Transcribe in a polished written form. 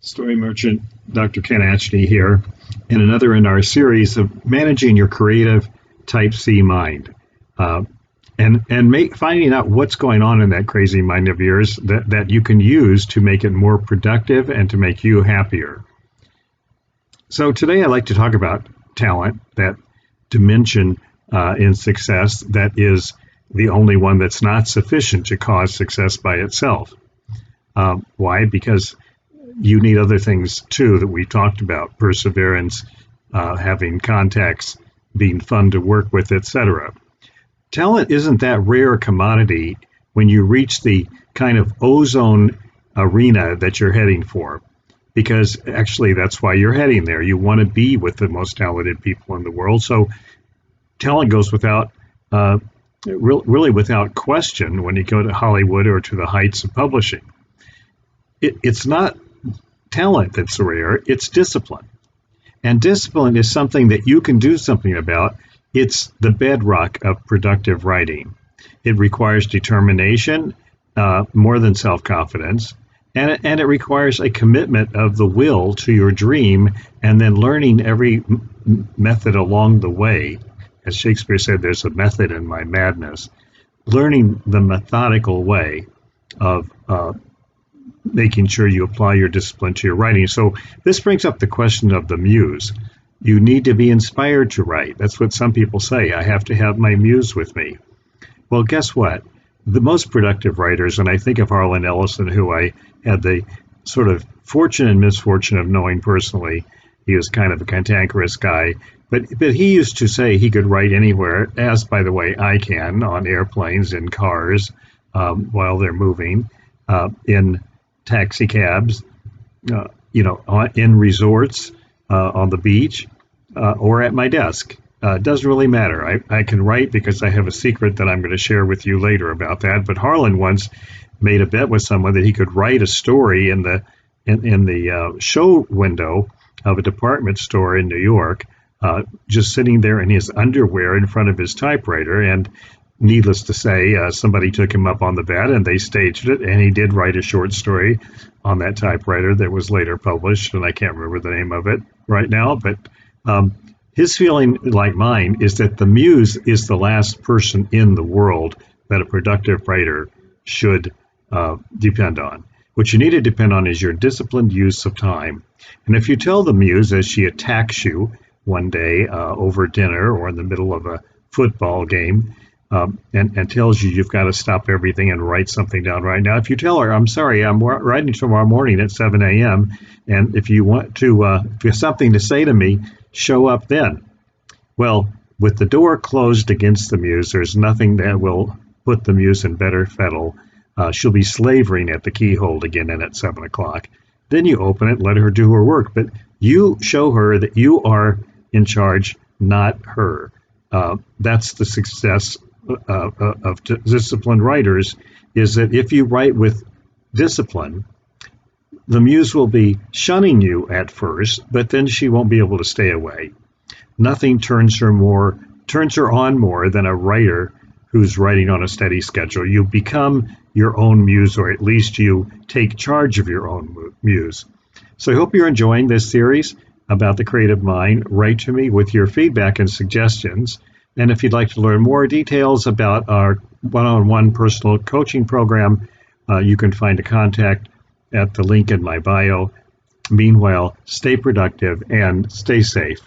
Story merchant Dr. Ken Atchney here, and another in our series of managing your creative Type C mind, uh, and finding out what's going on in that crazy mind of yours that you can use to make it more productive and to make you happier. So today I'd like to talk about talent, that dimension in success that is the only one that's not sufficient to cause success by itself. Why? Because you need other things too that we talked about: perseverance, having contacts, being fun to work with, etc. Talent isn't that rare a commodity when you reach the kind of ozone arena that you're heading for, because actually that's why you're heading there. You want to be with the most talented people in the world. So talent goes without really without question when you go to Hollywood or to the heights of publishing. It's not talent that's rare, it's discipline. And discipline is something that you can do something about. It's the bedrock of productive writing. It requires determination, more than self-confidence, and it requires a commitment of the will to your dream, and then learning every method along the way. As Shakespeare said, there's a method in my madness. Learning the methodical way of making sure you apply your discipline to your writing. So this brings up the question of the muse. You need to be inspired to write. That's what some people say. I have to have my muse with me. Well, guess what? The most productive writers, and I think of Harlan Ellison, who I had the sort of fortune and misfortune of knowing personally. He was kind of a cantankerous guy, but he used to say he could write anywhere, as, by the way, I can, on airplanes, in cars, while they're moving, in taxi cabs, in resorts, on the beach, or at my desk. It doesn't really matter. I can write because I have a secret that I'm going to share with you later about that. But Harlan once made a bet with someone that he could write a story in the show window of a department store in New York, just sitting there in his underwear in front of his typewriter. And needless to say, somebody took him up on the bet and they staged it, and he did write a short story on that typewriter that was later published, and I can't remember the name of it right now, but his feeling, like mine, is that the muse is the last person in the world that a productive writer should depend on. What you need to depend on is your disciplined use of time. And if you tell the muse, as she attacks you one day over dinner or in the middle of a football game, and tells you you've got to stop everything and write something down right now. If you tell her, I'm sorry, I'm writing tomorrow morning at 7 a.m., and if you have something to say to me, show up then. Well, with the door closed against the muse, there's nothing that will put the muse in better fettle. She'll be slavering at the keyhole again and at 7 o'clock. Then you open it, let her do her work, but you show her that you are in charge, not her. That's the success of disciplined writers, is that if you write with discipline, the muse will be shunning you at first, but then she won't be able to stay away. Nothing turns her on more than a writer who's writing on a steady schedule. You become your own muse, or at least you take charge of your own muse. So I hope you're enjoying this series about the creative mind. Write to me with your feedback and suggestions. And if you'd like to learn more details about our one-on-one personal coaching program, you can find a contact at the link in my bio. Meanwhile, stay productive and stay safe.